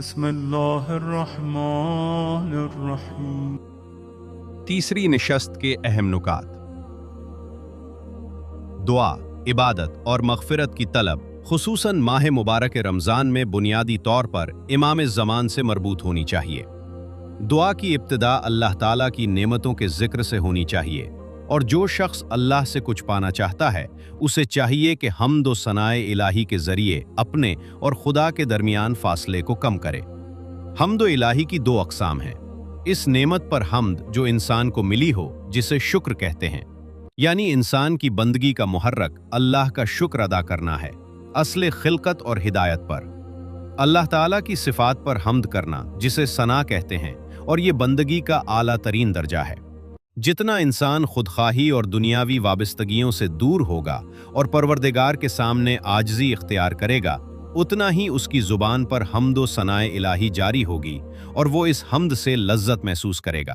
بسم اللہ الرحمن الرحیم۔ تیسری نشست کے اہم نکات: دعا، عبادت اور مغفرت کی طلب خصوصاً ماہ مبارک رمضان میں بنیادی طور پر امام زمان سے مربوط ہونی چاہیے۔ دعا کی ابتدا اللہ تعالیٰ کی نعمتوں کے ذکر سے ہونی چاہیے، اور جو شخص اللہ سے کچھ پانا چاہتا ہے اسے چاہیے کہ حمد و ثناء الہی کے ذریعے اپنے اور خدا کے درمیان فاصلے کو کم کرے۔ حمد و الہی کی دو اقسام ہیں: اس نعمت پر حمد جو انسان کو ملی ہو جسے شکر کہتے ہیں، یعنی انسان کی بندگی کا محرک اللہ کا شکر ادا کرنا ہے، اصل خلقت اور ہدایت پر۔ اللہ تعالیٰ کی صفات پر حمد کرنا جسے ثنا کہتے ہیں، اور یہ بندگی کا اعلیٰ ترین درجہ ہے۔ جتنا انسان خودخواہی اور دنیاوی وابستگیوں سے دور ہوگا اور پروردگار کے سامنے عاجزی اختیار کرے گا، اتنا ہی اس کی زبان پر حمد و ثناء الہی جاری ہوگی اور وہ اس حمد سے لذت محسوس کرے گا۔